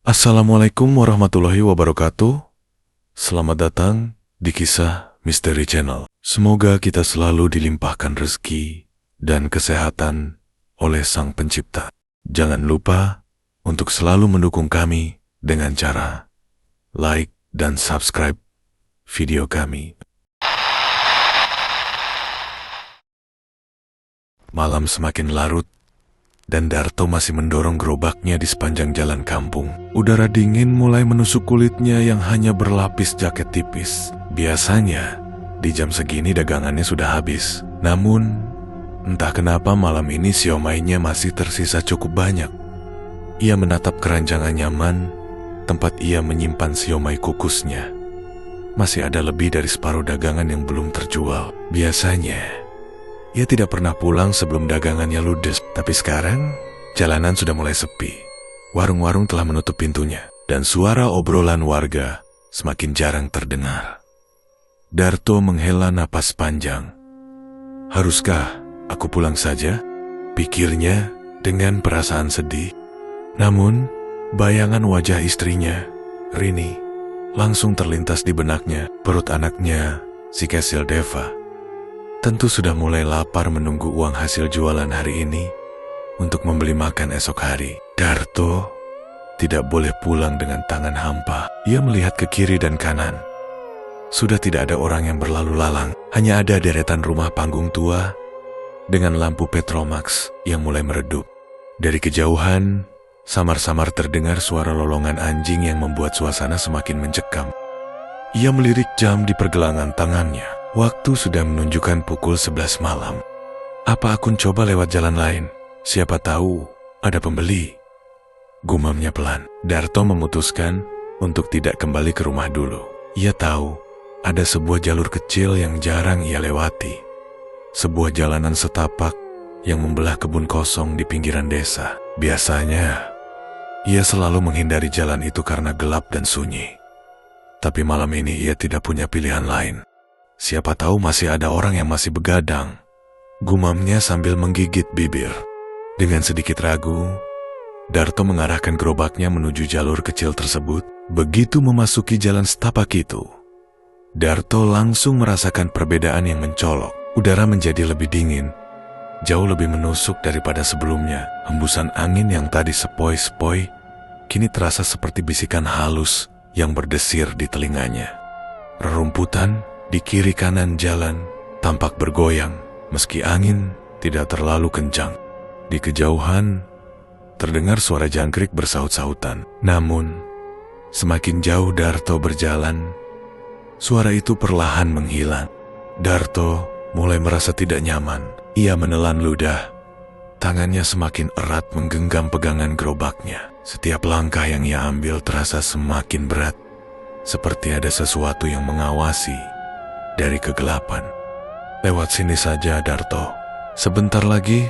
Assalamualaikum warahmatullahi wabarakatuh. Selamat datang di Kisah Misteri Channel. Semoga kita selalu dilimpahkan rezeki dan kesehatan oleh Sang Pencipta. Jangan lupa untuk selalu mendukung kami dengan cara like dan subscribe video kami. Malam semakin larut dan Darto masih mendorong gerobaknya di sepanjang jalan kampung. Udara dingin mulai menusuk kulitnya yang hanya berlapis jaket tipis. Biasanya, di jam segini dagangannya sudah habis. Namun, entah kenapa malam ini siomainya masih tersisa cukup banyak. Ia menatap keranjang nyaman, tempat ia menyimpan siomay kukusnya. Masih ada lebih dari separuh dagangan yang belum terjual. Biasanya, ia tidak pernah pulang sebelum dagangannya ludes, tapi sekarang jalanan sudah mulai sepi. Warung-warung telah menutup pintunya, dan suara obrolan warga semakin jarang terdengar. Darto menghela napas panjang. Haruskah aku pulang saja? Pikirnya dengan perasaan sedih. Namun, bayangan wajah istrinya, Rini, langsung terlintas di benaknya. Perut anaknya, si Kesil Deva, tentu sudah mulai lapar menunggu uang hasil jualan hari ini untuk membeli makan esok hari. Darto tidak boleh pulang dengan tangan hampa. Ia melihat ke kiri dan kanan. Sudah tidak ada orang yang berlalu lalang. Hanya ada deretan rumah panggung tua dengan lampu Petromax yang mulai meredup. Dari kejauhan, samar-samar terdengar suara lolongan anjing yang membuat suasana semakin mencekam. Ia melirik jam di pergelangan tangannya. Waktu sudah menunjukkan pukul 11 malam. Apa aku coba lewat jalan lain? Siapa tahu ada pembeli. Gumamnya pelan. Darto memutuskan untuk tidak kembali ke rumah dulu. Ia tahu ada sebuah jalur kecil yang jarang ia lewati. Sebuah jalanan setapak yang membelah kebun kosong di pinggiran desa. Biasanya, ia selalu menghindari jalan itu karena gelap dan sunyi. Tapi malam ini ia tidak punya pilihan lain. Siapa tahu masih ada orang yang masih begadang. Gumamnya sambil menggigit bibir. Dengan sedikit ragu, Darto mengarahkan gerobaknya menuju jalur kecil tersebut. Begitu memasuki jalan setapak itu, Darto langsung merasakan perbedaan yang mencolok. Udara menjadi lebih dingin, jauh lebih menusuk daripada sebelumnya. Hembusan angin yang tadi sepoi-sepoi, kini terasa seperti bisikan halus yang berdesir di telinganya. Rerumputan di kiri kanan jalan tampak bergoyang, meski angin tidak terlalu kencang. Di kejauhan, terdengar suara jangkrik bersaut-sautan. Namun, semakin jauh Darto berjalan, suara itu perlahan menghilang. Darto mulai merasa tidak nyaman. Ia menelan ludah. Tangannya semakin erat menggenggam pegangan gerobaknya. Setiap langkah yang ia ambil terasa semakin berat, seperti ada sesuatu yang mengawasi dari kegelapan. Lewat sini saja, Darto. Sebentar lagi,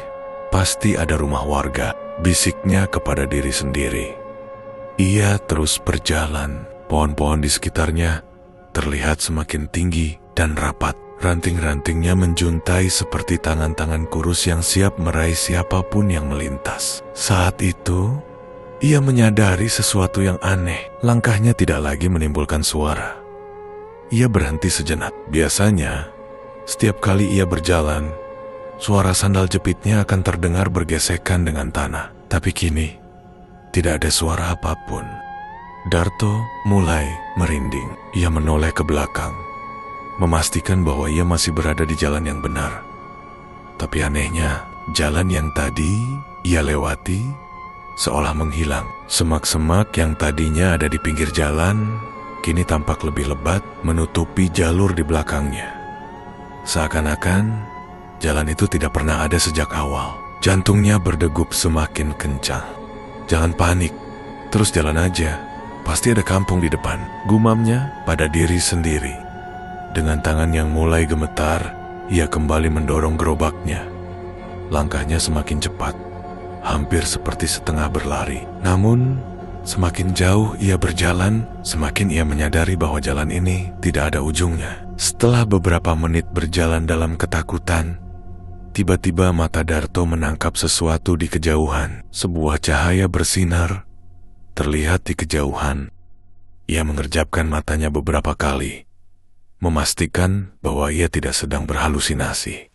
pasti ada rumah warga, bisiknya kepada diri sendiri. Ia terus berjalan. Pohon-pohon di sekitarnya terlihat semakin tinggi dan rapat. Ranting-rantingnya menjuntai seperti tangan-tangan kurus yang siap meraih siapapun yang melintas. Saat itu, ia menyadari sesuatu yang aneh. Langkahnya tidak lagi menimbulkan suara. Ia berhenti sejenak. Biasanya, setiap kali ia berjalan, suara sandal jepitnya akan terdengar bergesekan dengan tanah. Tapi kini, tidak ada suara apapun. Darto mulai merinding. Ia menoleh ke belakang, memastikan bahwa ia masih berada di jalan yang benar. Tapi anehnya, jalan yang tadi ia lewati seolah menghilang. Semak-semak yang tadinya ada di pinggir jalan kini tampak lebih lebat menutupi jalur di belakangnya. Seakan-akan jalan itu tidak pernah ada sejak awal. Jantungnya berdegup semakin kencang. Jangan panik, terus jalan aja. Pasti ada kampung di depan, gumamnya pada diri sendiri. Dengan tangan yang mulai gemetar, ia kembali mendorong gerobaknya. Langkahnya semakin cepat, hampir seperti setengah berlari. Namun, semakin jauh ia berjalan, semakin ia menyadari bahwa jalan ini tidak ada ujungnya. Setelah beberapa menit berjalan dalam ketakutan, tiba-tiba mata Darto menangkap sesuatu di kejauhan. Sebuah cahaya bersinar terlihat di kejauhan. Ia mengerjapkan matanya beberapa kali, memastikan bahwa ia tidak sedang berhalusinasi.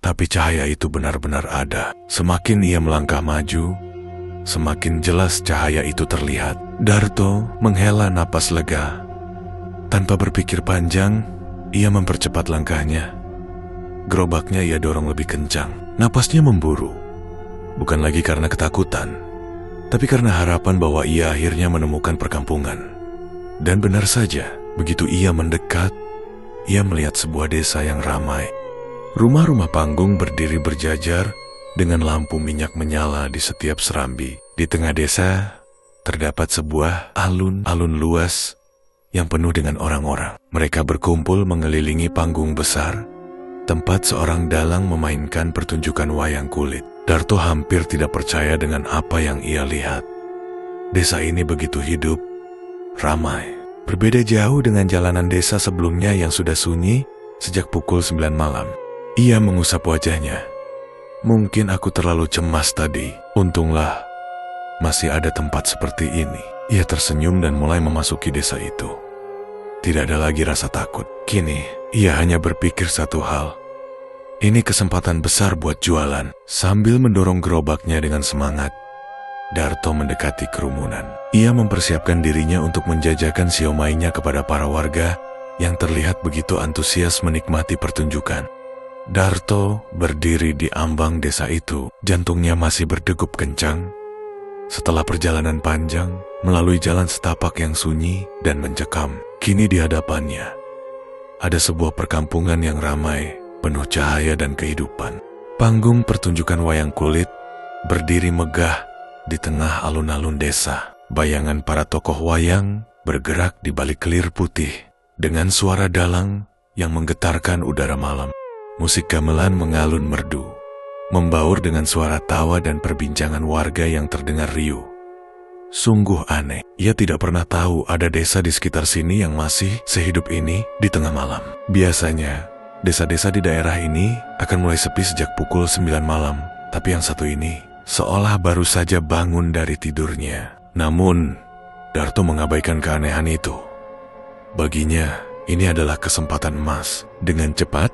Tapi cahaya itu benar-benar ada. Semakin ia melangkah maju, semakin jelas cahaya itu terlihat. Darto menghela napas lega. Tanpa berpikir panjang, ia mempercepat langkahnya. Gerobaknya ia dorong lebih kencang. Napasnya memburu. Bukan lagi karena ketakutan, tapi karena harapan bahwa ia akhirnya menemukan perkampungan. Dan benar saja, begitu ia mendekat, ia melihat sebuah desa yang ramai. Rumah-rumah panggung berdiri berjajar dengan lampu minyak menyala di setiap serambi. Di tengah desa, terdapat sebuah alun-alun luas yang penuh dengan orang-orang. Mereka berkumpul mengelilingi panggung besar, tempat seorang dalang memainkan pertunjukan wayang kulit. Darto hampir tidak percaya dengan apa yang ia lihat. Desa ini begitu hidup, ramai. Berbeda jauh dengan jalanan desa sebelumnya yang sudah sunyi sejak pukul 9 malam. Ia mengusap wajahnya. Mungkin aku terlalu cemas tadi. Untunglah masih ada tempat seperti ini. Ia tersenyum dan mulai memasuki desa itu. Tidak ada lagi rasa takut. Kini, ia hanya berpikir satu hal. Ini kesempatan besar buat jualan. Sambil mendorong gerobaknya dengan semangat, Darto mendekati kerumunan. Ia mempersiapkan dirinya untuk menjajakan siomainya kepada para warga yang terlihat begitu antusias menikmati pertunjukan. Darto berdiri di ambang desa itu. Jantungnya masih berdegup kencang. Setelah perjalanan panjang, melalui jalan setapak yang sunyi dan mencekam, kini di hadapannya ada sebuah perkampungan yang ramai, penuh cahaya dan kehidupan. Panggung pertunjukan wayang kulit berdiri megah di tengah alun-alun desa. Bayangan para tokoh wayang bergerak di balik kelir putih dengan suara dalang yang menggetarkan udara malam. Musik gamelan mengalun merdu, membaur dengan suara tawa dan perbincangan warga yang terdengar riuh. Sungguh aneh, ia tidak pernah tahu ada desa di sekitar sini yang masih sehidup ini di tengah malam. Biasanya, desa-desa di daerah ini akan mulai sepi sejak pukul 9 malam, tapi yang satu ini seolah baru saja bangun dari tidurnya. Namun, Darto mengabaikan keanehan itu. Baginya, ini adalah kesempatan emas. Dengan cepat,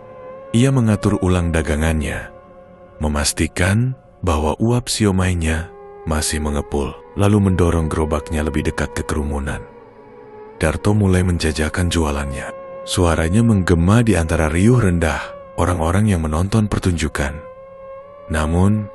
ia mengatur ulang dagangannya, memastikan bahwa uap siomainya masih mengepul, lalu mendorong gerobaknya lebih dekat ke kerumunan. Darto mulai menjajakan jualannya. Suaranya menggema di antara riuh rendah orang-orang yang menonton pertunjukan. Namun,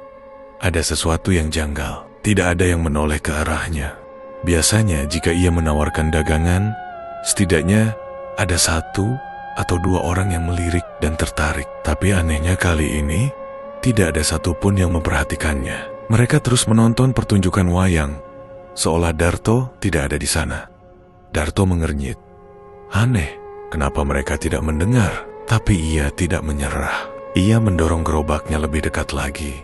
ada sesuatu yang janggal. Tidak ada yang menoleh ke arahnya. Biasanya jika ia menawarkan dagangan, setidaknya ada satu atau dua orang yang melirik dan tertarik. Tapi anehnya kali ini, tidak ada satupun yang memperhatikannya. Mereka terus menonton pertunjukan wayang, seolah Darto tidak ada di sana. Darto mengernyit. Aneh, kenapa mereka tidak mendengar? Tapi ia tidak menyerah. Ia mendorong gerobaknya lebih dekat lagi,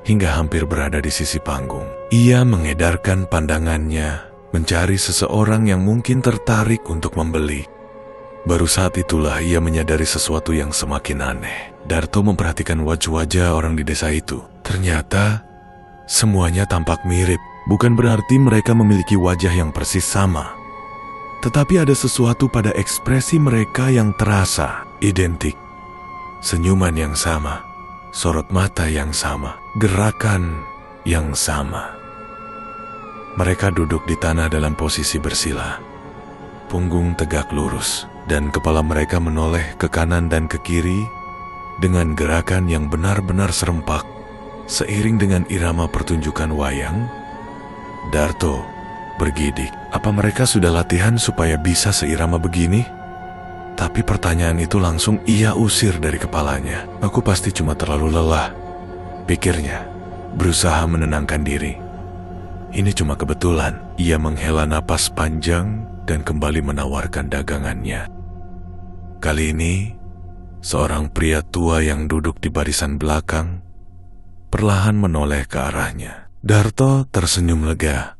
hingga hampir berada di sisi panggung. Ia mengedarkan pandangannya, mencari seseorang yang mungkin tertarik untuk membeli. Baru saat itulah ia menyadari sesuatu yang semakin aneh. Darto memperhatikan wajah-wajah orang di desa itu. Ternyata, semuanya tampak mirip. Bukan berarti mereka memiliki wajah yang persis sama. Tetapi ada sesuatu pada ekspresi mereka yang terasa identik. Senyuman yang sama, sorot mata yang sama, gerakan yang sama. Mereka duduk di tanah dalam posisi bersila, punggung tegak lurus, dan kepala mereka menoleh ke kanan dan ke kiri dengan gerakan yang benar-benar serempak. Seiring dengan irama pertunjukan wayang, Darto bergidik. Apa mereka sudah latihan supaya bisa seirama begini? Tapi pertanyaan itu langsung ia usir dari kepalanya. Aku pasti cuma terlalu lelah, pikirnya, berusaha menenangkan diri. Ini cuma kebetulan. Ia menghela napas panjang dan kembali menawarkan dagangannya. Kali ini, seorang pria tua yang duduk di barisan belakang perlahan menoleh ke arahnya. Darto tersenyum lega,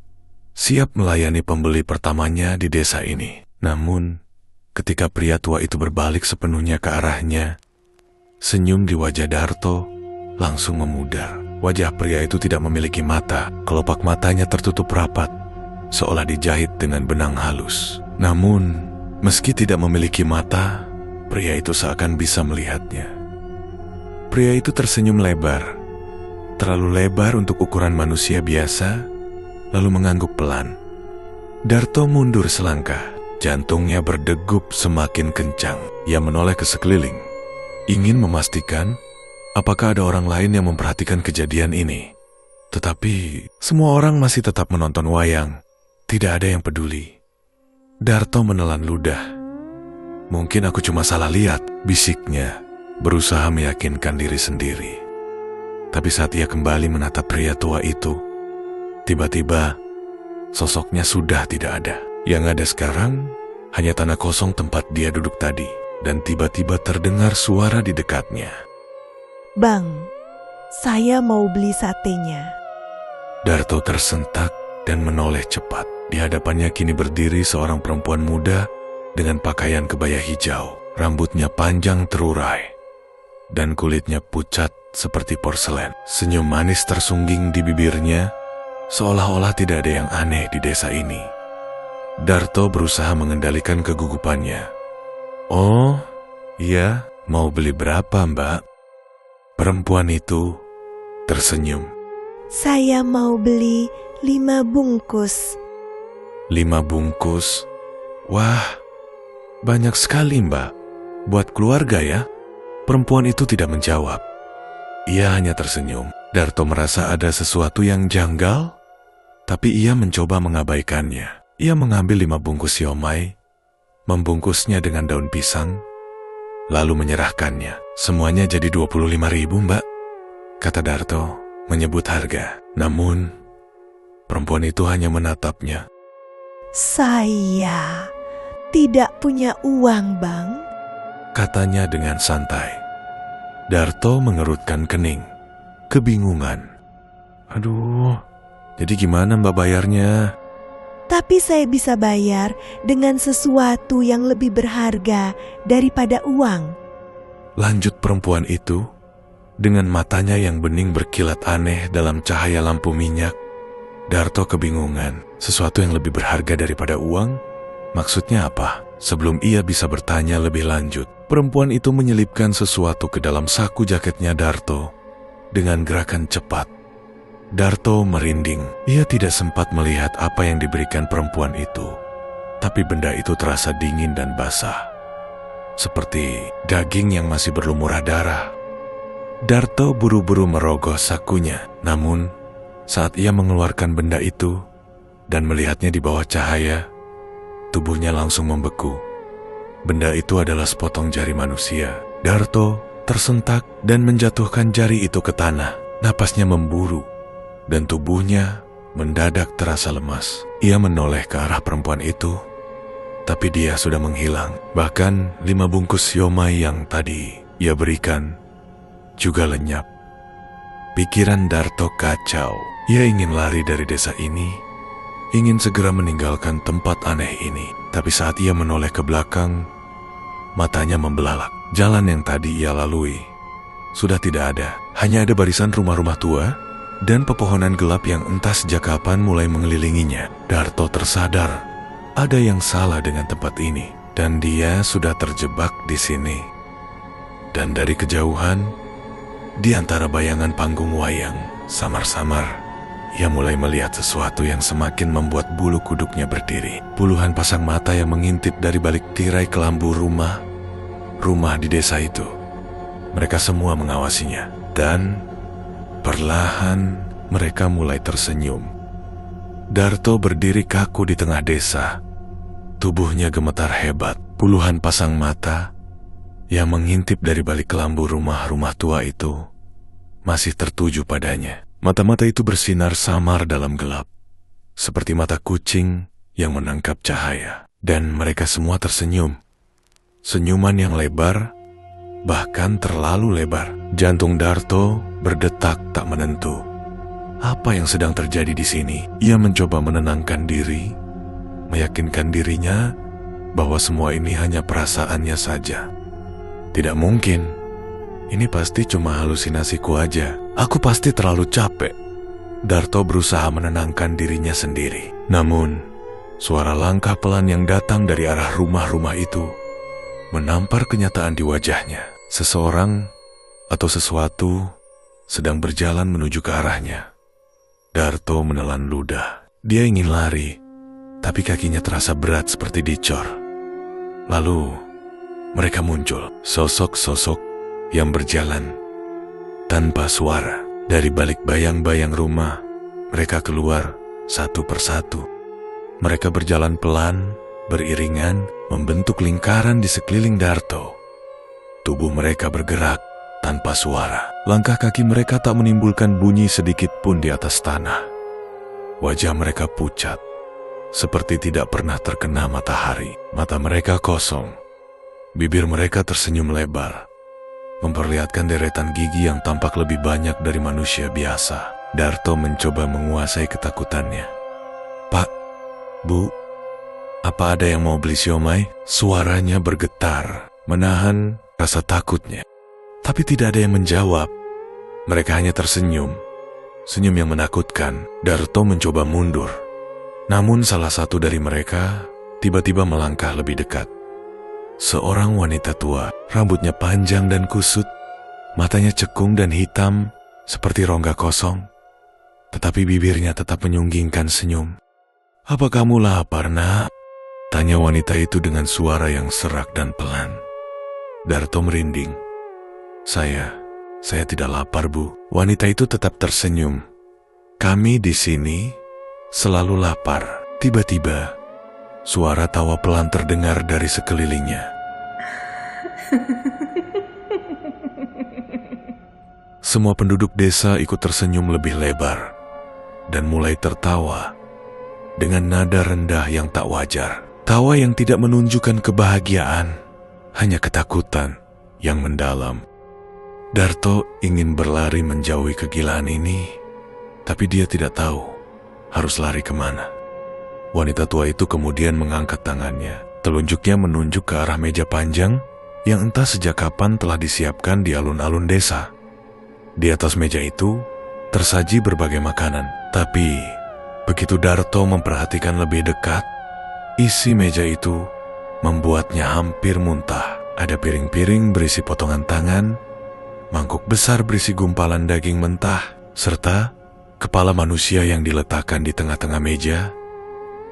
siap melayani pembeli pertamanya di desa ini. Namun, ketika pria tua itu berbalik sepenuhnya ke arahnya, senyum di wajah Darto langsung memudar. Wajah pria itu tidak memiliki mata, kelopak matanya tertutup rapat, seolah dijahit dengan benang halus. Namun, meski tidak memiliki mata, pria itu seakan bisa melihatnya. Pria itu tersenyum lebar, terlalu lebar untuk ukuran manusia biasa, lalu mengangguk pelan. Darto mundur selangkah, jantungnya berdegup semakin kencang. Ia menoleh ke sekeliling, ingin memastikan apakah ada orang lain yang memperhatikan kejadian ini. Tetapi semua orang masih tetap menonton wayang, tidak ada yang peduli. Darto menelan ludah. Mungkin aku cuma salah lihat, bisiknya, berusaha meyakinkan diri sendiri. Tapi saat ia kembali menatap pria tua itu, tiba-tiba sosoknya sudah tidak ada. Yang ada sekarang hanya tanah kosong tempat dia duduk tadi, dan tiba-tiba terdengar suara di dekatnya. Bang, saya mau beli satenya. Darto tersentak dan menoleh cepat. Di hadapannya kini berdiri seorang perempuan muda dengan pakaian kebaya hijau. Rambutnya panjang terurai dan kulitnya pucat seperti porselen. Senyum manis tersungging di bibirnya, seolah-olah tidak ada yang aneh di desa ini. Darto berusaha mengendalikan kegugupannya. Oh, iya, mau beli berapa, Mbak? Perempuan itu tersenyum. Saya mau beli 5 bungkus. 5 bungkus? Wah, banyak sekali, Mbak. Buat keluarga ya? Perempuan itu tidak menjawab. Ia hanya tersenyum. Darto merasa ada sesuatu yang janggal, tapi ia mencoba mengabaikannya. Ia mengambil 5 bungkus siomay, membungkusnya dengan daun pisang, lalu menyerahkannya. Semuanya jadi 25.000, Mbak, kata Darto menyebut harga. Namun, perempuan itu hanya menatapnya. Saya tidak punya uang, Bang, katanya dengan santai. Darto mengerutkan kening, kebingungan. Aduh, jadi gimana Mbak bayarnya? tapi saya bisa bayar dengan sesuatu yang lebih berharga daripada uang. Lanjut perempuan itu, dengan matanya yang bening berkilat aneh dalam cahaya lampu minyak. Darto kebingungan, sesuatu yang lebih berharga daripada uang? Maksudnya apa? Sebelum ia bisa bertanya lebih lanjut, perempuan itu menyelipkan sesuatu ke dalam saku jaketnya Darto dengan gerakan cepat. Darto merinding. Ia tidak sempat melihat apa yang diberikan perempuan itu, tapi benda itu terasa dingin dan basah, seperti daging yang masih berlumurah darah. Darto buru-buru merogoh sakunya, namun saat ia mengeluarkan benda itu dan melihatnya di bawah cahaya, tubuhnya langsung membeku. Benda itu adalah sepotong jari manusia. Darto tersentak dan menjatuhkan jari itu ke tanah. Napasnya memburu dan tubuhnya mendadak terasa lemas. Ia menoleh ke arah perempuan itu, tapi dia sudah menghilang. Bahkan 5 bungkus siomay yang tadi ia berikan juga lenyap. Pikiran Darto kacau. Ia ingin lari dari desa ini, ingin segera meninggalkan tempat aneh ini. Tapi saat ia menoleh ke belakang, matanya membelalak. Jalan yang tadi ia lalui sudah tidak ada. Hanya ada barisan rumah-rumah tua dan pepohonan gelap yang entah sejak kapan mulai mengelilinginya. Darto tersadar ada yang salah dengan tempat ini, dan dia sudah terjebak di sini. Dan dari kejauhan, di antara bayangan panggung wayang, samar-samar ia mulai melihat sesuatu yang semakin membuat bulu kuduknya berdiri. Puluhan pasang mata yang mengintip dari balik tirai kelambu rumah di desa itu. Mereka semua mengawasinya, dan perlahan mereka mulai tersenyum. Darto berdiri kaku di tengah desa. Tubuhnya gemetar hebat. Puluhan pasang mata yang mengintip dari balik kelambu rumah tua itu masih tertuju padanya. Mata-mata itu bersinar samar dalam gelap, seperti mata kucing yang menangkap cahaya. Dan mereka semua tersenyum. Senyuman yang lebar, bahkan terlalu lebar. Jantung Darto berdetak tak menentu. Apa yang sedang terjadi di sini? Ia mencoba menenangkan diri, meyakinkan dirinya bahwa semua ini hanya perasaannya saja. Tidak mungkin. Ini pasti cuma halusinasiku aja. Aku pasti terlalu capek. Darto berusaha menenangkan dirinya sendiri. Namun, suara langkah pelan yang datang dari arah rumah-rumah itu menampar kenyataan di wajahnya. Seseorang atau sesuatu sedang berjalan menuju ke arahnya. Darto menelan ludah. Dia ingin lari, tapi kakinya terasa berat seperti dicor. Lalu, mereka muncul, sosok-sosok yang berjalan tanpa suara. Dari balik bayang-bayang rumah, mereka keluar satu persatu. Mereka berjalan pelan, beriringan, membentuk lingkaran di sekeliling Darto. Tubuh mereka bergerak tanpa suara. Langkah kaki mereka tak menimbulkan bunyi sedikit pun di atas tanah. Wajah mereka pucat, seperti tidak pernah terkena matahari. Mata mereka kosong. Bibir mereka tersenyum lebar, memperlihatkan deretan gigi yang tampak lebih banyak dari manusia biasa. Darto mencoba menguasai ketakutannya. "Pak, Bu, apa ada yang mau beli siomay?" Suaranya bergetar, menahan rasa takutnya. Tapi tidak ada yang menjawab. Mereka hanya tersenyum. Senyum yang menakutkan. Darto mencoba mundur. Namun salah satu dari mereka tiba-tiba melangkah lebih dekat. Seorang wanita tua, rambutnya panjang dan kusut, matanya cekung dan hitam seperti rongga kosong, tetapi bibirnya tetap menyunggingkan senyum. "Apa kamu lapar, Nak?" tanya wanita itu dengan suara yang serak dan pelan. Darto merinding. Saya tidak lapar, Bu." Wanita itu tetap tersenyum. "Kami di sini selalu lapar." Tiba-tiba, suara tawa pelan terdengar dari sekelilingnya. Semua penduduk desa ikut tersenyum lebih lebar dan mulai tertawa dengan nada rendah yang tak wajar. Tawa yang tidak menunjukkan kebahagiaan, hanya ketakutan yang mendalam. Darto ingin berlari menjauhi kegilaan ini, tapi dia tidak tahu harus lari kemana. Wanita tua itu kemudian mengangkat tangannya. Telunjuknya menunjuk ke arah meja panjang yang entah sejak kapan telah disiapkan di alun-alun desa. Di atas meja itu tersaji berbagai makanan. Tapi begitu Darto memperhatikan lebih dekat, isi meja itu membuatnya hampir muntah. Ada piring-piring berisi potongan tangan, mangkuk besar berisi gumpalan daging mentah, serta kepala manusia yang diletakkan di tengah-tengah meja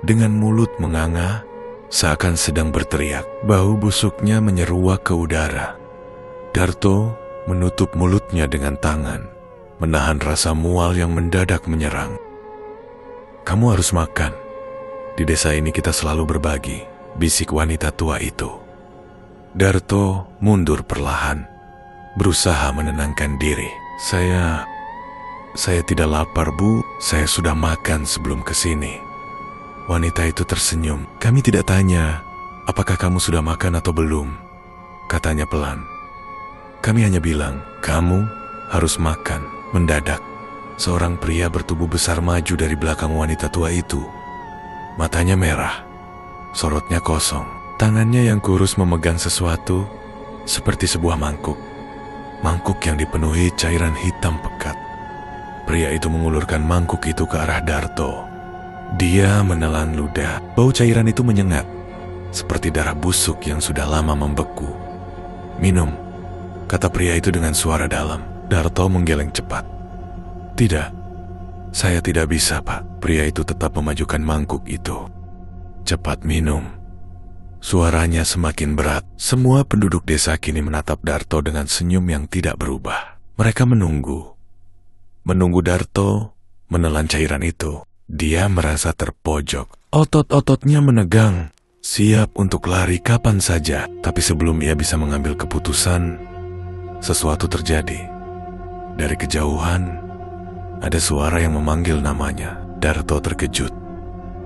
dengan mulut menganga seakan sedang berteriak. Bau busuknya menyeruak ke udara. Darto menutup mulutnya dengan tangan, menahan rasa mual yang mendadak menyerang. "Kamu harus makan. Di desa ini kita selalu berbagi," bisik wanita tua itu. Darto mundur perlahan, berusaha menenangkan diri. Saya tidak lapar, Bu. Saya sudah makan sebelum kesini." Wanita itu tersenyum. "Kami tidak tanya apakah kamu sudah makan atau belum," katanya pelan. "Kami hanya bilang, kamu harus makan." Mendadak, seorang pria bertubuh besar maju dari belakang wanita tua itu. Matanya merah, sorotnya kosong. Tangannya yang kurus memegang sesuatu seperti sebuah mangkuk. Mangkuk yang dipenuhi cairan hitam pekat. Pria itu mengulurkan mangkuk itu ke arah Darto. Dia menelan ludah. Bau cairan itu menyengat, seperti darah busuk yang sudah lama membeku. "Minum," kata pria itu dengan suara dalam. Darto menggeleng cepat. "Tidak, saya tidak bisa, Pak." Pria itu tetap memajukan mangkuk itu. "Cepat minum." Suaranya semakin berat. Semua penduduk desa kini menatap Darto dengan senyum yang tidak berubah. Mereka menunggu Darto menelan cairan itu. Dia merasa terpojok. Otot-ototnya menegang, siap untuk lari kapan saja. Tapi sebelum ia bisa mengambil keputusan, sesuatu terjadi. Dari kejauhan, ada suara yang memanggil namanya. Darto terkejut.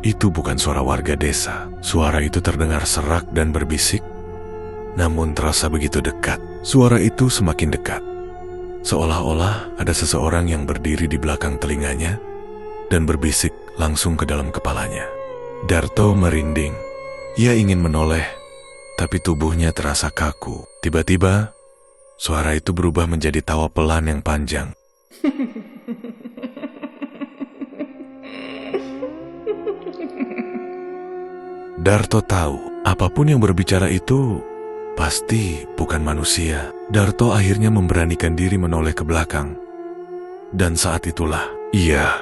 Itu bukan suara warga desa. Suara itu terdengar serak dan berbisik, namun terasa begitu dekat. Suara itu semakin dekat, seolah-olah ada seseorang yang berdiri di belakang telinganya dan berbisik langsung ke dalam kepalanya. Darto merinding. Ia ingin menoleh, tapi tubuhnya terasa kaku. Tiba-tiba, suara itu berubah menjadi tawa pelan yang panjang. Darto tahu, apapun yang berbicara itu pasti bukan manusia. Darto akhirnya memberanikan diri menoleh ke belakang. Dan saat itulah, ia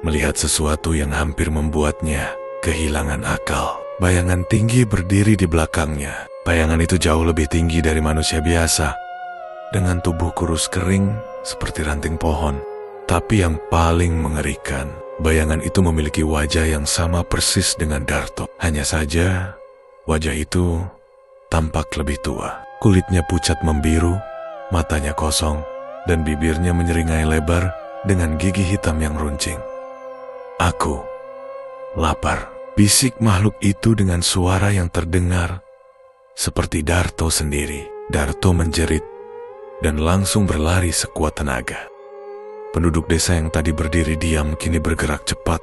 melihat sesuatu yang hampir membuatnya kehilangan akal. Bayangan tinggi berdiri di belakangnya. Bayangan itu jauh lebih tinggi dari manusia biasa, dengan tubuh kurus kering seperti ranting pohon. Tapi yang paling mengerikan, bayangan itu memiliki wajah yang sama persis dengan Darto. Hanya saja, wajah itu tampak lebih tua. Kulitnya pucat membiru, matanya kosong, dan bibirnya menyeringai lebar dengan gigi hitam yang runcing. "Aku lapar," bisik makhluk itu dengan suara yang terdengar seperti Darto sendiri. Darto menjerit dan langsung berlari sekuat tenaga. Penduduk desa yang tadi berdiri diam kini bergerak cepat,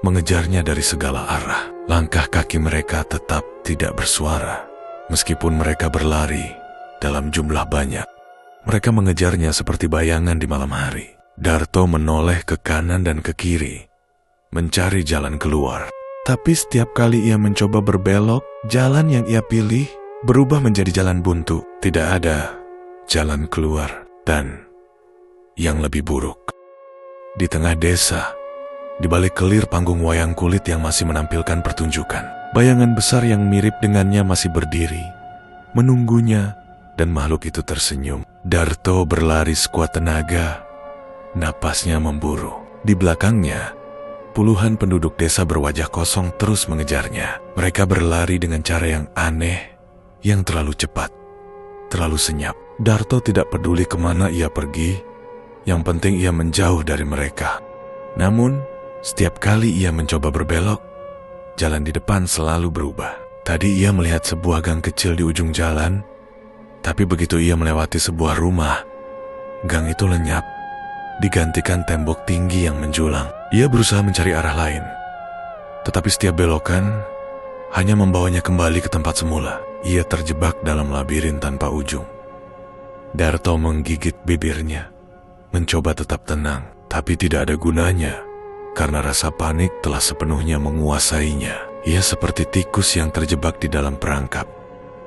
mengejarnya dari segala arah. Langkah kaki mereka tetap tidak bersuara. Meskipun mereka berlari dalam jumlah banyak, mereka mengejarnya seperti bayangan di malam hari. Darto menoleh ke kanan dan ke kiri, mencari jalan keluar. Tapi setiap kali ia mencoba berbelok, jalan yang ia pilih berubah menjadi jalan buntu. Tidak ada jalan keluar, dan yang lebih buruk, di tengah desa, di balik kelir panggung wayang kulit yang masih menampilkan pertunjukan, bayangan besar yang mirip dengannya masih berdiri, menunggunya, dan makhluk itu tersenyum. Darto berlari sekuat tenaga, napasnya memburu. Di belakangnya, puluhan penduduk desa berwajah kosong terus mengejarnya. Mereka berlari dengan cara yang aneh, yang terlalu cepat, terlalu senyap. Darto tidak peduli kemana ia pergi, yang penting ia menjauh dari mereka. Namun, setiap kali ia mencoba berbelok, jalan di depan selalu berubah. Tadi ia melihat sebuah gang kecil di ujung jalan, tapi begitu ia melewati sebuah rumah, gang itu lenyap, digantikan tembok tinggi yang menjulang. Ia berusaha mencari arah lain, tetapi setiap belokan hanya membawanya kembali ke tempat semula. Ia terjebak dalam labirin tanpa ujung. Darto menggigit bibirnya, mencoba tetap tenang, tapi tidak ada gunanya, karena rasa panik telah sepenuhnya menguasainya. Ia seperti tikus yang terjebak di dalam perangkap.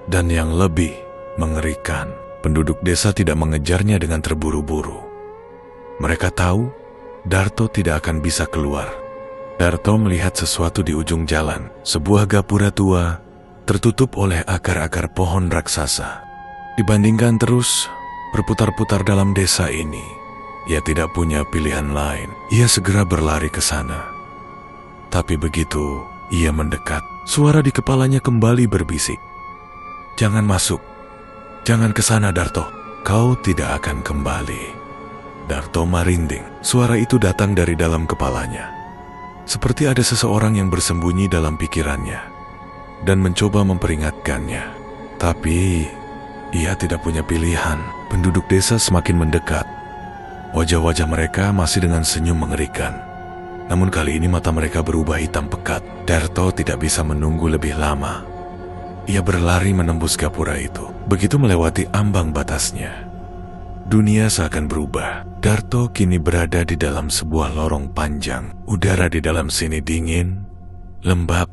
Dan yang lebih mengerikan, penduduk desa tidak mengejarnya dengan terburu-buru. Mereka tahu Darto tidak akan bisa keluar. Darto melihat sesuatu di ujung jalan, sebuah gapura tua tertutup oleh akar-akar pohon raksasa. Dibandingkan terus berputar-putar dalam desa ini, ia tidak punya pilihan lain. Ia segera berlari ke sana. Tapi begitu ia mendekat, suara di kepalanya kembali berbisik, "Jangan masuk. Jangan ke sana, Darto. Kau tidak akan kembali." Darto merinding. Suara itu datang dari dalam kepalanya, seperti ada seseorang yang bersembunyi dalam pikirannya dan mencoba memperingatkannya. Tapi ia tidak punya pilihan. Penduduk desa semakin mendekat. Wajah-wajah mereka masih dengan senyum mengerikan. Namun kali ini mata mereka berubah hitam pekat. Darto tidak bisa menunggu lebih lama. Ia berlari menembus gapura itu. Begitu melewati ambang batasnya, dunia seakan berubah. Darto kini berada di dalam sebuah lorong panjang. Udara di dalam sini dingin, lembab,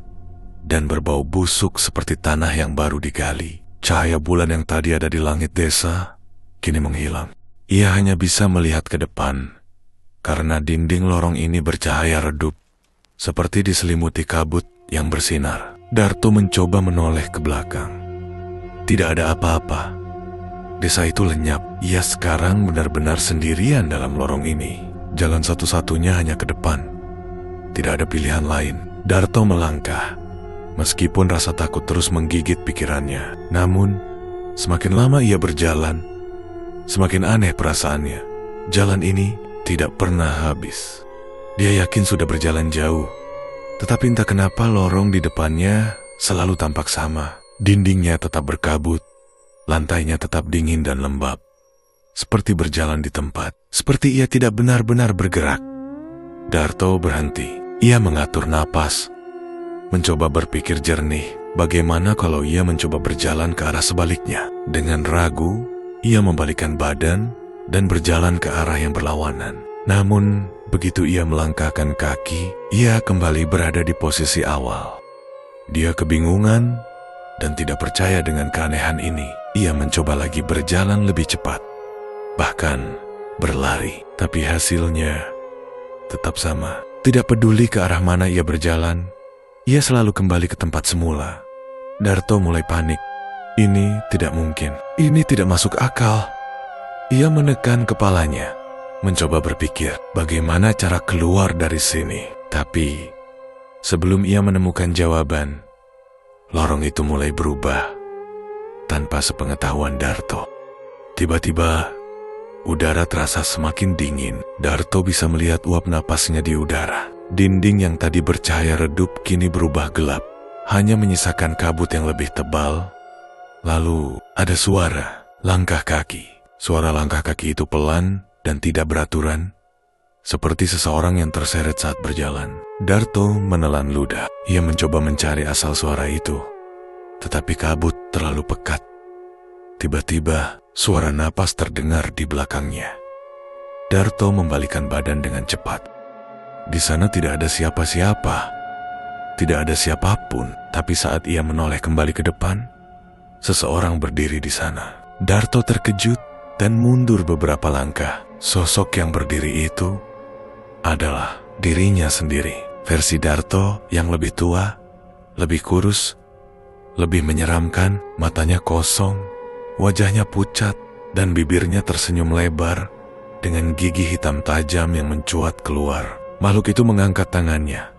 dan berbau busuk seperti tanah yang baru digali. Cahaya bulan yang tadi ada di langit desa kini menghilang. Ia hanya bisa melihat ke depan, karena dinding lorong ini bercahaya redup, seperti diselimuti kabut yang bersinar. Darto mencoba menoleh ke belakang. Tidak ada apa-apa. Desa itu lenyap. Ia sekarang benar-benar sendirian dalam lorong ini. Jalan satu-satunya hanya ke depan. Tidak ada pilihan lain. Darto melangkah, meskipun rasa takut terus menggigit pikirannya. Namun, semakin lama ia berjalan, semakin aneh perasaannya. Jalan ini tidak pernah habis. Dia yakin sudah berjalan jauh, tetapi entah kenapa lorong di depannya selalu tampak sama. Dindingnya tetap berkabut, lantainya tetap dingin dan lembab, seperti berjalan di tempat, seperti ia tidak benar-benar bergerak. Darto berhenti. Ia mengatur napas, mencoba berpikir jernih. Bagaimana kalau ia mencoba berjalan ke arah sebaliknya? Dengan ragu, ia membalikkan badan dan berjalan ke arah yang berlawanan. Namun, begitu ia melangkahkan kaki, ia kembali berada di posisi awal. Dia kebingungan dan tidak percaya dengan keanehan ini. Ia mencoba lagi berjalan lebih cepat, bahkan berlari, tapi hasilnya tetap sama. Tidak peduli ke arah mana ia berjalan, ia selalu kembali ke tempat semula. Darto mulai panik. Ini tidak mungkin. Ini tidak masuk akal. Ia menekan kepalanya, mencoba berpikir bagaimana cara keluar dari sini. Tapi sebelum ia menemukan jawaban, lorong itu mulai berubah tanpa sepengetahuan Darto. Tiba-tiba udara terasa semakin dingin. Darto bisa melihat uap napasnya di udara. Dinding yang tadi bercahaya redup kini berubah gelap, hanya menyisakan kabut yang lebih tebal. Lalu ada suara langkah kaki. Suara langkah kaki itu pelan dan tidak beraturan, seperti seseorang yang terseret saat berjalan. Darto menelan ludah. Ia mencoba mencari asal suara itu, tetapi kabut terlalu pekat. Tiba-tiba suara napas terdengar di belakangnya. Darto membalikan badan dengan cepat. Di sana tidak ada siapa-siapa, tidak ada siapapun. Tapi saat ia menoleh kembali ke depan, seseorang berdiri di sana. Darto terkejut dan mundur beberapa langkah. Sosok yang berdiri itu adalah dirinya sendiri. Versi Darto yang lebih tua, lebih kurus, lebih menyeramkan. Matanya kosong, wajahnya pucat, dan bibirnya tersenyum lebar dengan gigi hitam tajam yang mencuat keluar. Makhluk itu mengangkat tangannya.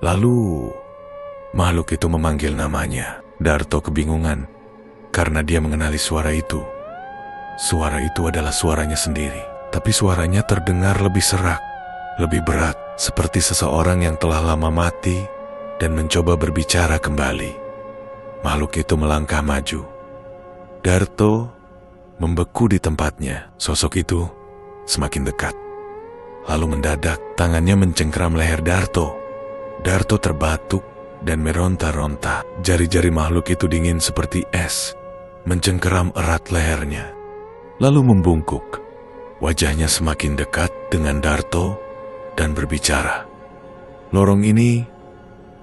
Lalu makhluk itu memanggil namanya. Darto kebingungan karena dia mengenali suara itu. Suara itu adalah suaranya sendiri, tapi suaranya terdengar lebih serak, lebih berat, seperti seseorang yang telah lama mati dan mencoba berbicara kembali. Makhluk itu melangkah maju. Darto membeku di tempatnya. Sosok itu semakin dekat. Lalu mendadak tangannya mencengkeram leher Darto. Darto terbatuk dan meronta-ronta. Jari-jari makhluk itu dingin seperti es, mencengkeram erat lehernya, lalu membungkuk. Wajahnya semakin dekat dengan Darto dan berbicara. Lorong ini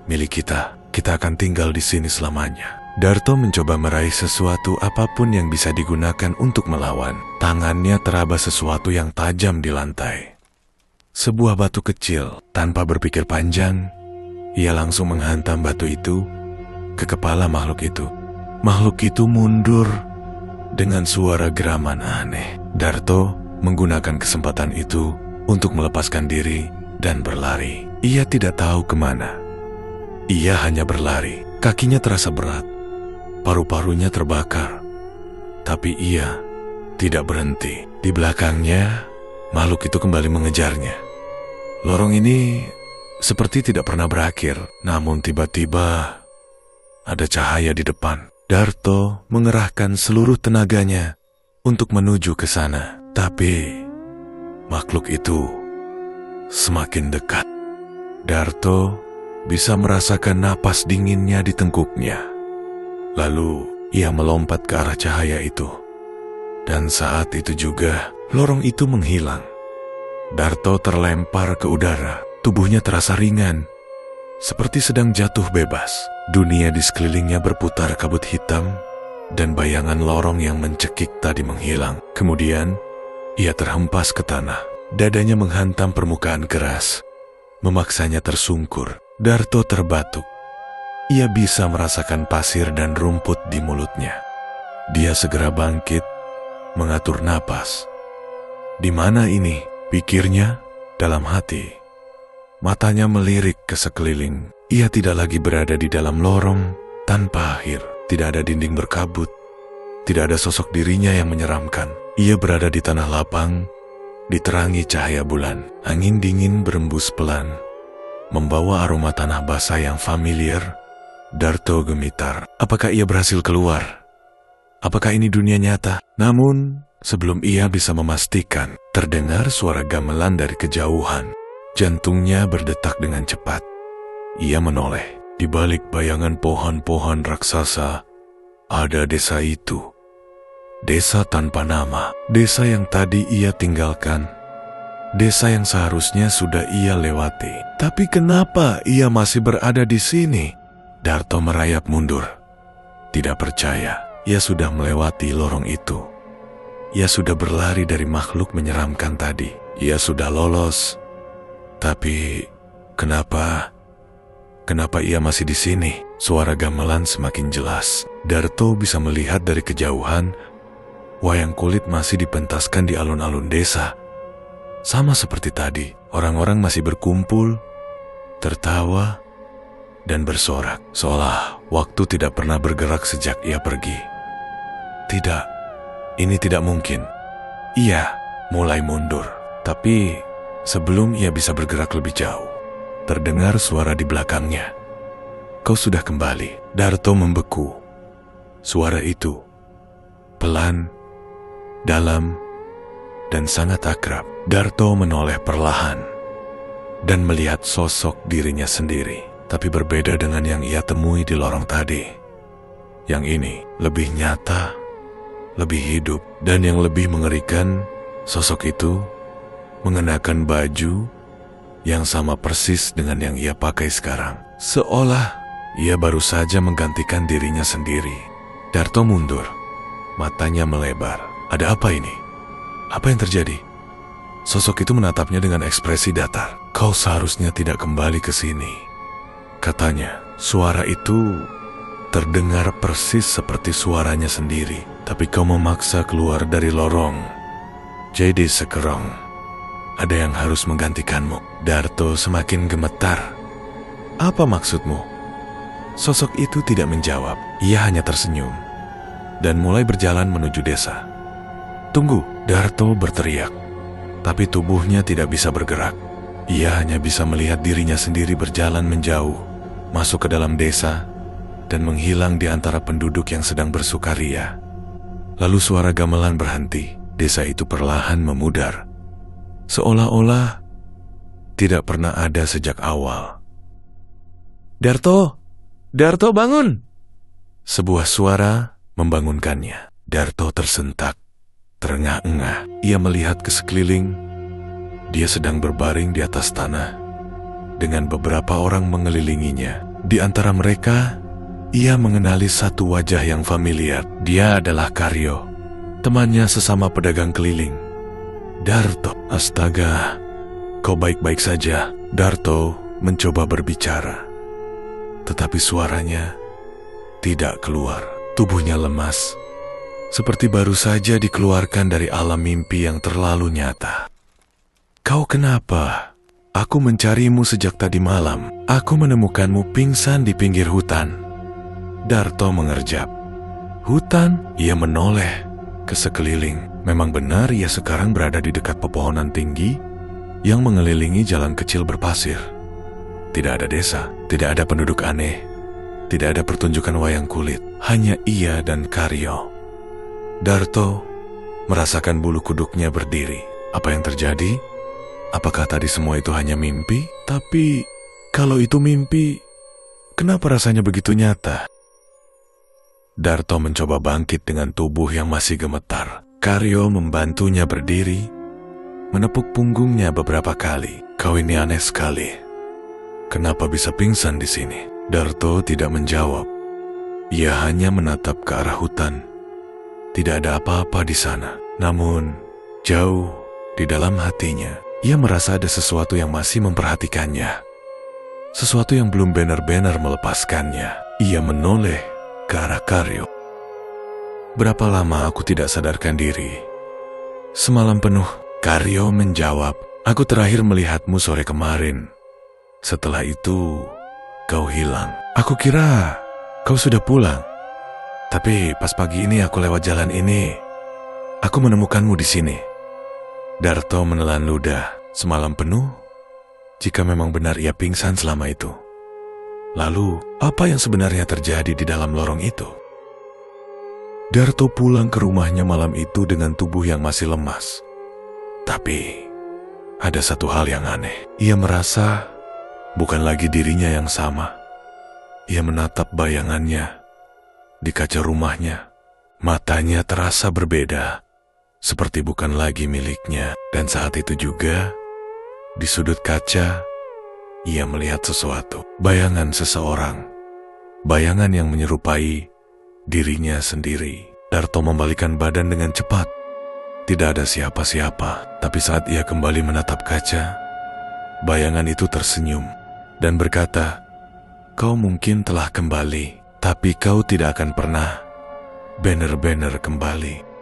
milik kita. Kita akan tinggal di sini selamanya. Darto mencoba meraih sesuatu apapun yang bisa digunakan untuk melawan. Tangannya teraba sesuatu yang tajam di lantai. Sebuah batu kecil. Tanpa berpikir panjang, ia langsung menghantam batu itu ke kepala makhluk itu. Makhluk itu mundur dengan suara geraman aneh. Darto menggunakan kesempatan itu untuk melepaskan diri dan berlari. Ia tidak tahu kemana. Ia hanya berlari. Kakinya terasa berat, paru-parunya terbakar. Tapi ia tidak berhenti. Di belakangnya, makhluk itu kembali mengejarnya. Lorong ini seperti tidak pernah berakhir. Namun tiba-tiba ada cahaya di depan. Darto mengerahkan seluruh tenaganya untuk menuju ke sana. Tapi makhluk itu semakin dekat. Darto bisa merasakan napas dinginnya di tengkuknya. Lalu ia melompat ke arah cahaya itu. Dan saat itu juga lorong itu menghilang. Darto terlempar ke udara. Tubuhnya terasa ringan, seperti sedang jatuh bebas. Dunia di sekelilingnya berputar kabut hitam, dan bayangan lorong yang mencekik tadi menghilang. Kemudian ia terhempas ke tanah. Dadanya menghantam permukaan keras, memaksanya tersungkur. Darto terbatuk. Ia bisa merasakan pasir dan rumput di mulutnya. Dia segera bangkit, mengatur napas. Di mana ini? Pikirnya dalam hati. Matanya melirik ke sekeliling. Ia tidak lagi berada di dalam lorong tanpa akhir. Tidak ada dinding berkabut. Tidak ada sosok dirinya yang menyeramkan. Ia berada di tanah lapang, diterangi cahaya bulan. Angin dingin berembus pelan, membawa aroma tanah basah yang familiar. Darto gemitar. Apakah ia berhasil keluar? Apakah ini dunia nyata? Namun sebelum ia bisa memastikan, terdengar suara gamelan dari kejauhan. Jantungnya berdetak dengan cepat. Ia menoleh. Di balik bayangan pohon-pohon raksasa, ada desa itu. Desa tanpa nama. Desa yang tadi ia tinggalkan. Desa yang seharusnya sudah ia lewati. Tapi kenapa ia masih berada di sini? Darto merayap mundur. Tidak percaya, ia sudah melewati lorong itu. Ia sudah berlari dari makhluk menyeramkan tadi. Ia sudah lolos. Tapi, kenapa ia masih di sini? Suara gamelan semakin jelas. Darto bisa melihat dari kejauhan, wayang kulit masih dipentaskan di alun-alun desa. Sama seperti tadi, orang-orang masih berkumpul, tertawa, dan bersorak, seolah waktu tidak pernah bergerak sejak ia pergi. Tidak, ini tidak mungkin. Ia mulai mundur, tapi sebelum ia bisa bergerak lebih jauh, terdengar suara di belakangnya. Kau sudah kembali. Darto membeku. Suara itu pelan, dalam, dan sangat akrab. Darto menoleh perlahan dan melihat sosok dirinya sendiri. Tapi berbeda dengan yang ia temui di lorong tadi. Yang ini lebih nyata, lebih hidup, dan yang lebih mengerikan, sosok itu mengenakan baju yang sama persis dengan yang ia pakai sekarang. Seolah ia baru saja menggantikan dirinya sendiri. Darto mundur, matanya melebar. Ada apa ini? Apa yang terjadi? Sosok itu menatapnya dengan ekspresi datar. Kau seharusnya tidak kembali ke sini, katanya. Suara itu terdengar persis seperti suaranya sendiri. Tapi kau memaksa keluar dari lorong. Jadi sekarang ada yang harus menggantikanmu. Darto semakin gemetar. Apa maksudmu? Sosok itu tidak menjawab. Ia hanya tersenyum dan mulai berjalan menuju desa. Tunggu, Darto berteriak. Tapi tubuhnya tidak bisa bergerak. Ia hanya bisa melihat dirinya sendiri berjalan menjauh, masuk ke dalam desa, dan menghilang di antara penduduk yang sedang bersukaria. Lalu suara gamelan berhenti. Desa itu perlahan memudar, seolah-olah tidak pernah ada sejak awal. Darto! Darto, bangun! Sebuah suara membangunkannya. Darto tersentak, terengah-engah. Ia melihat ke sekeliling. Dia sedang berbaring di atas tanah dengan beberapa orang mengelilinginya. Di antara mereka, ia mengenali satu wajah yang familiar. Dia adalah Karyo, temannya sesama pedagang keliling. Darto, astaga, kau baik-baik saja? Darto mencoba berbicara, tetapi suaranya tidak keluar. Tubuhnya lemas, seperti baru saja dikeluarkan dari alam mimpi yang terlalu nyata. Kau kenapa? Aku mencarimu sejak tadi malam. Aku menemukanmu pingsan di pinggir hutan. Darto mengerjap. Hutan? Ia menoleh ke sekeliling. Memang benar ia sekarang berada di dekat pepohonan tinggi yang mengelilingi jalan kecil berpasir. Tidak ada desa, tidak ada penduduk aneh, tidak ada pertunjukan wayang kulit. Hanya ia dan Karyo. Darto merasakan bulu kuduknya berdiri. Apa yang terjadi? Apakah tadi semua itu hanya mimpi? Tapi kalau itu mimpi, kenapa rasanya begitu nyata? Darto mencoba bangkit dengan tubuh yang masih gemetar. Karyo membantunya berdiri, menepuk punggungnya beberapa kali. Kau ini aneh sekali. Kenapa bisa pingsan di sini? Darto tidak menjawab. Ia hanya menatap ke arah hutan. Tidak ada apa-apa di sana. Namun, jauh di dalam hatinya, ia merasa ada sesuatu yang masih memperhatikannya. Sesuatu yang belum benar-benar melepaskannya. Ia menoleh ke arah Karyo. Berapa lama aku tidak sadarkan diri? Semalam penuh. Karyo menjawab. Aku terakhir melihatmu sore kemarin. Setelah itu, kau hilang. Aku kira kau sudah pulang. Tapi pas pagi ini aku lewat jalan ini, aku menemukanmu di sini. Darto menelan ludah. Semalam penuh, jika memang benar ia pingsan selama itu. Lalu, apa yang sebenarnya terjadi di dalam lorong itu? Darto pulang ke rumahnya malam itu dengan tubuh yang masih lemas. Tapi, ada satu hal yang aneh. Ia merasa bukan lagi dirinya yang sama. Ia menatap bayangannya di kaca rumahnya. Matanya terasa berbeda, seperti bukan lagi miliknya. Dan saat itu juga, di sudut kaca, ia melihat sesuatu. Bayangan seseorang bayangan yang menyerupai dirinya sendiri. Darto membalikan badan dengan cepat. Tidak ada siapa-siapa, tapi saat ia kembali menatap kaca, bayangan itu tersenyum dan berkata, "Kau mungkin telah kembali, tapi kau tidak akan pernah benar-benar kembali."